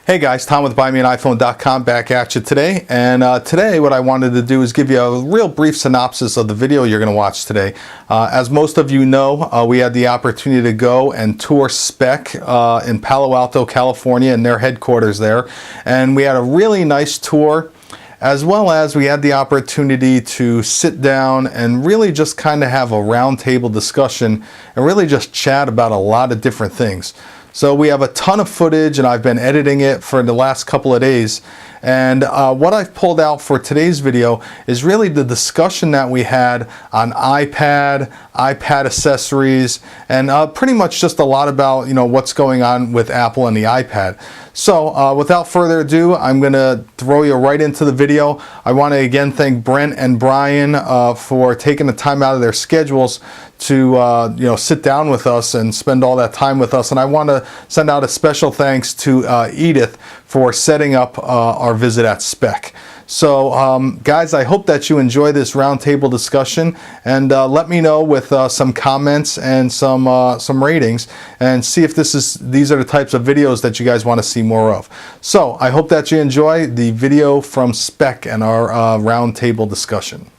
Hey guys, Tom with BuyMeAniPhone.com back at you today. And today what I wanted to do is give you a real brief synopsis of the video you're going to watch today. As most of you know, we had the opportunity to go and tour Speck in Palo Alto, California, and their headquarters there. And we had a really nice tour, as well as we had the opportunity to sit down and really just kind of have a roundtable discussion and really just chat about a lot of different things. So we have a ton of footage and I've been editing it for the last couple of days. And what I've pulled out for today's video is really the discussion that we had on iPad accessories, and pretty much just a lot about what's going on with Apple and the iPad. So without further ado, I'm going to throw you right into the video. I want to again thank Brent and Bryan for taking the time out of their schedules to sit down with us and spend all that time with us. And I want to send out a special thanks to Edith for setting up our visit at Speck. So guys, I hope that you enjoy this roundtable discussion, and let me know with some comments and some ratings, and see if these are the types of videos that you guys want to see more of. So I hope that you enjoy the video from Speck and our roundtable discussion.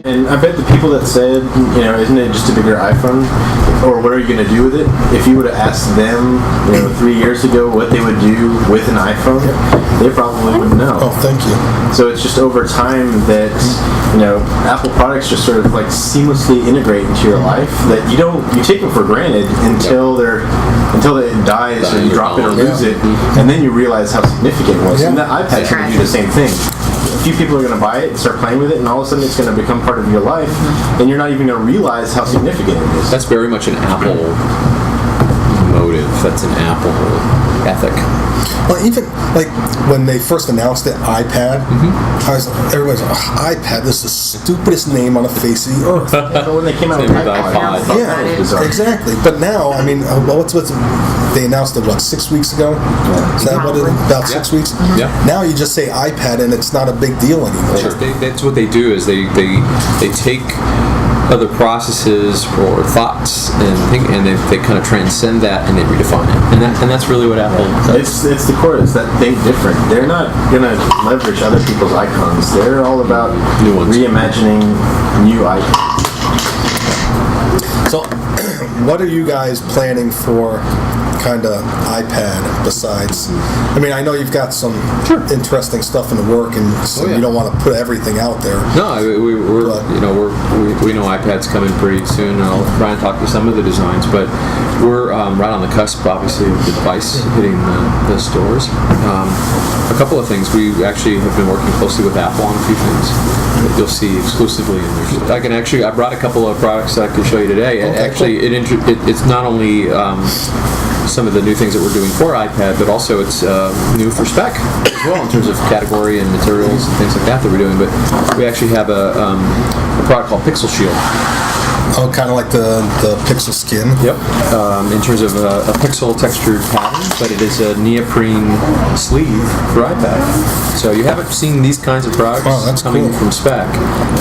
And I bet the people that said, isn't it just a bigger iPhone? Or what are you going to do with it? If you would have asked them, 3 years ago what they would do with an iPhone, they probably wouldn't know. Oh, thank you. So it's just over time that, Apple products just sort of like seamlessly integrate into your life, that you take them for granted until it dies or you drop it or lose it, and then you realize how significant it was. And the iPad's going to do the same thing. A few people are going to buy it and start playing with it, and all of a sudden it's going to become part of your life, and you're not even going to realize how significant it is. That's very much an Apple motive. That's an Apple ethic. Well, even like when they first announced the iPad, everybody's like, iPad, this is the stupidest name on the face of the earth. But when they came out with iPod, exactly. But now, they announced it 6 weeks ago? Is that what it is? About 6 weeks? Yeah. Now you just say iPad and it's not a big deal anymore. Sure. That's what they do, is they take other processes or thoughts and they kind of transcend that and they redefine it, and that's really what Apple does. It's the core. It's that think different. They're not going to leverage other people's icons. They're all about new ones, reimagining new icons. So what are you guys planning for kind of iPad besides? I know you've got some interesting stuff in the work, and so you don't want to put everything out there. No, we know iPad's coming pretty soon, and I'll try and talk to some of the designs, but we're right on the cusp, obviously, of the device hitting the stores. A couple of things. We actually have been working closely with Apple on a few things that you'll see exclusively in there. I brought a couple of products that I can show you today. Okay, actually, it's not only some of the new things that we're doing for iPad, but also it's new for Speck as well in terms of category and materials and things like that we're doing. But we actually have a product called Pixel Shield. Oh, kind of like the Pixel skin. Yep. In terms of a pixel textured pattern, but it is a neoprene sleeve for iPad. So you haven't seen these kinds of products coming from Speck.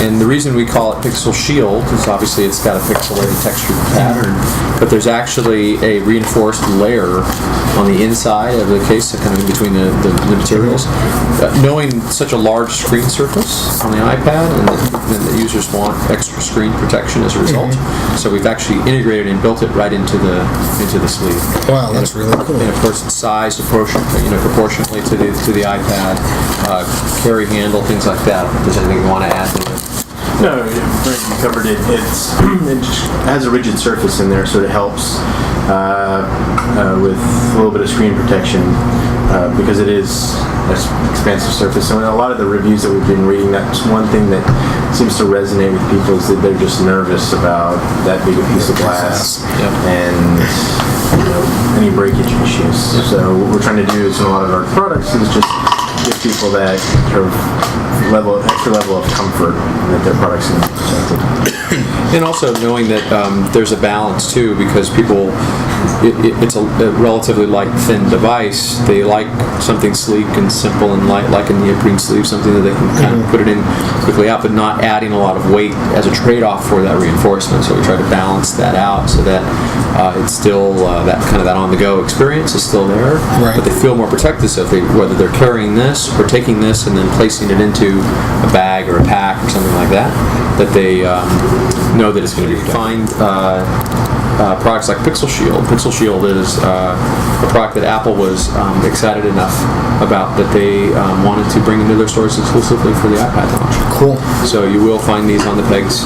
And the reason we call it Pixel Shield is obviously it's got a pixelated textured pattern, but there's actually a reinforced layer on the inside of the case, kind of in between the materials. Knowing such a large screen surface on the iPad, and the users want extra screen protection as a result. So we've actually integrated and built it right into the sleeve. Wow, that's really cool. And of course, it's sized proportionately to the iPad, carry handle, things like that. If there's anything you want to add to it. No, Brent, you covered it. It has a rigid surface in there, so it helps with a little bit of screen protection because it is an expansive surface. And a lot of the reviews that we've been reading, that's one thing that seems to resonate with people, is that they're just nervous about that big a piece of glass and any breakage issues. So what we're trying to do is, in a lot of our products, is just give people that sort of extra level of comfort that their products are protected. And also knowing that there's a balance too, because people it's a relatively light, thin device. They like something sleek and simple and light, like a neoprene sleeve, something that they can kind of put it in quickly out, but not adding a lot of weight as a trade-off for that reinforcement. So we try to balance that out so that it's still that on-the-go experience is still there, but they feel more protected. So whether they're carrying this or taking this and then placing it into a bag or a pack or something like that, that they know that it's going to be fine. Products like Pixel Shield. Pixel Shield is a product that Apple was excited enough about that they wanted to bring into their stores exclusively for the iPad launch. Cool. So you will find these on the pegs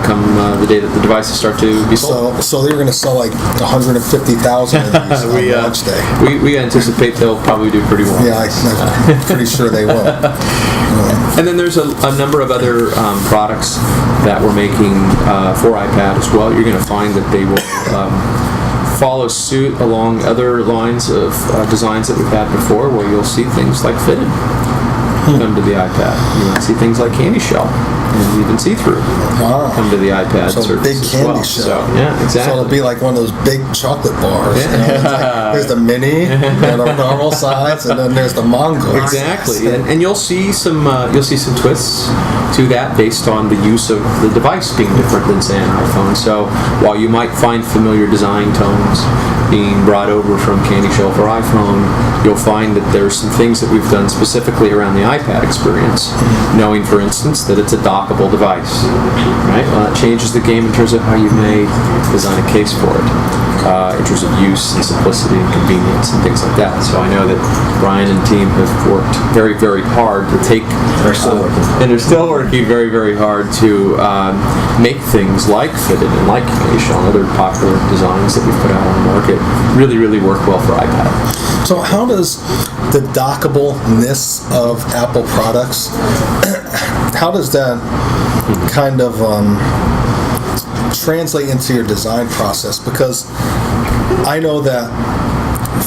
come the day that the devices start to be sold. So they're going to sell like 150,000 of these on launch day. We anticipate they'll probably do pretty well. Yeah, I'm pretty sure they will. And then there's a number of other products that we're making for iPad as well. You're going to find that they will follow suit along other lines of designs that we've had before, where you'll see things like fitted come to the iPad. You might see things like candy shell and even see-through come to the iPad. So big candy shell. So, yeah, exactly. So it'll be like one of those big chocolate bars. You know? It's like, there's the mini, and the normal size, and then there's the mango. Exactly, and you'll see some twists to that based on the use of the device being different than, say, an iPhone. So while you might find familiar design tones being brought over from candy shell for iPhone, you'll find that there's some things that we've done specifically around the iPad experience, knowing, for instance, that it's a dockable device, right? Well, that changes the game in terms of how you may design a case for it, in terms of use and simplicity and convenience and things like that. So I know that Bryan and team have worked very, very hard to take, and they're still working very, very hard to make things like fitted and like candy shell and other popular designs that we've put out on the market really, really work well for iPad. So how does the dockableness of Apple products, how does that kind of translate into your design process? Because I know that,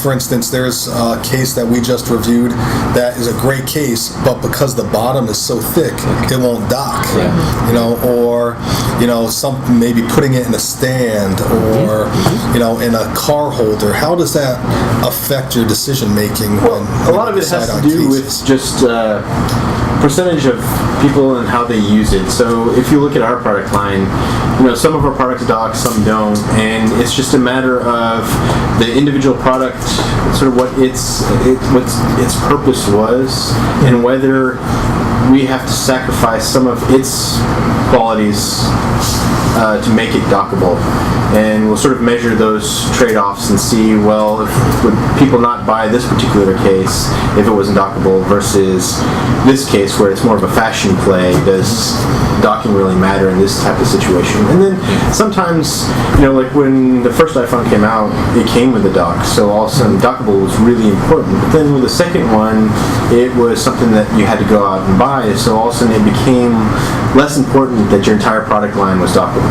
for instance, there's a case that we just reviewed that is a great case, but because the bottom is so thick, it won't dock. Yeah. You know, or something, maybe putting it in a stand, or in a car holder. How does that affect your decision making? Well, a lot of it has to do with just percentage of people and how they use it. So if you look at our product line, some of our products dock, some don't, and it's just a matter of the individual product, sort of what its purpose was, and whether we have to sacrifice some of its qualities to make it dockable. And we'll sort of measure those trade-offs and see, well, would people not buy this particular case if it wasn't dockable versus this case where it's more of a fashion play? Does docking really matter in this type of situation? And then sometimes, like when the first iPhone came out, it came with a dock, so all of a sudden dockable was really important. But then with the second one, it was something that you had to go out and buy, so all of a sudden it became less important that your entire product line was dockable.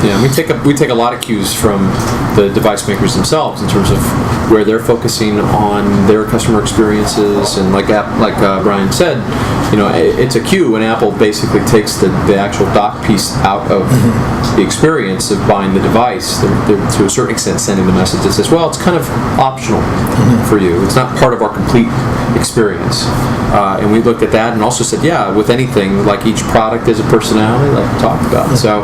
Yeah, we take a lot of cues from the device makers themselves in terms of where they're focusing on their customer experiences, and like Bryan said, it's a cue when Apple basically takes the actual dock piece out of the experience of buying the device. They're to a certain extent sending the message that says, well, it's kind of optional for you. It's not part of our complete experience. And we looked at that and also said, yeah, with anything, like each product is a personality, like we talked about. So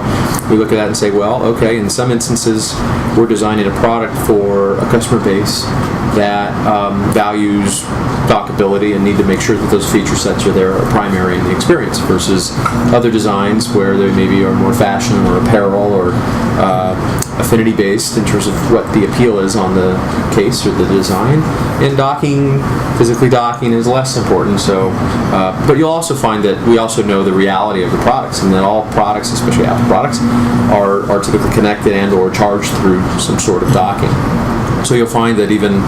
we look at that and say, well, okay, in some instances, we're designing a product for a customer base that values dockability and need to make sure that those feature sets are there, are primary in the experience, versus other designs where they maybe are more fashion or apparel or affinity based in terms of what the appeal is on the case or the design. And physically docking is less important. So, but you'll also find that we also know the reality of the products, and that all products, especially Apple products, are typically connected and or charged through some sort of docking. So you'll find that even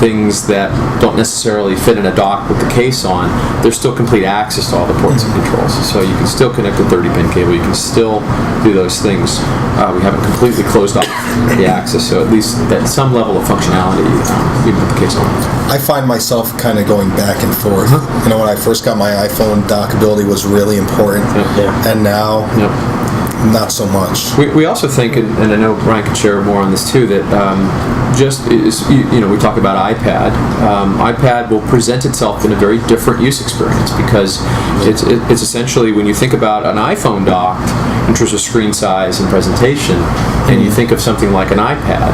things that don't necessarily fit in a dock with the case on, there's still complete access to all the ports and controls. So you can still connect the 30-pin cable, you can still do those things. We haven't completely closed off the access, so at least at some level of functionality, even with the case on. I find myself kind of going back and forth. When I first got my iPhone, dockability was really important. Yeah. And now, not so much. We also think, and I know Bryan can share more on this too, that we talk about iPad. iPad will present itself in a very different use experience because it's essentially, when you think about an iPhone docked in terms of screen size and presentation, and you think of something like an iPad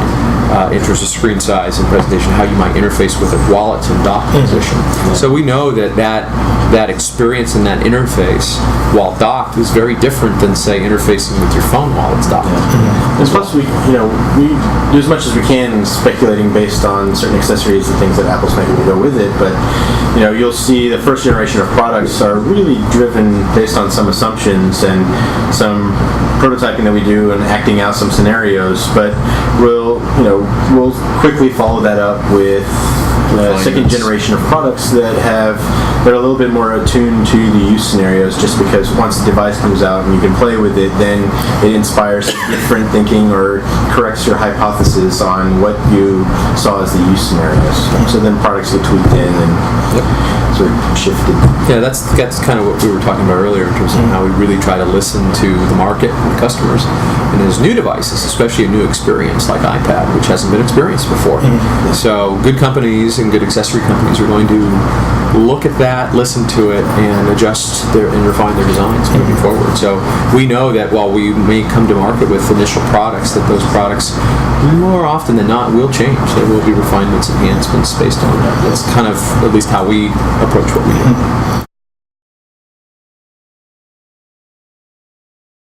in terms of screen size and presentation, how you might interface with it while it's in dock position. So we know that experience and that interface while docked is very different than, say, interfacing with your phone while it's docked. And plus, we do as much as we can speculating based on certain accessories and things that Apple's making to go with it. But you'll see the first generation of products are really driven based on some assumptions and some prototyping that we do and acting out some scenarios. But we'll quickly follow that up with second generation of products that are a little bit more attuned to the use scenarios, just because once the device comes out and you can play with it, then it inspires different thinking or corrects your hypothesis on what you saw as the use scenarios. So then products get tweaked in and sort of shifted. Yeah, that's kind of what we were talking about earlier in terms of how we really try to listen to the market and the customers. And there's new devices, especially a new experience like iPad, which hasn't been experienced before. So good companies and good accessory companies are going to look at that, listen to it, and adjust and refine their designs moving forward. So we know that while we may come to market with initial products, that those products more often than not will change. There will be refinements, enhancements based on that. That's kind of at least how we approach what we do.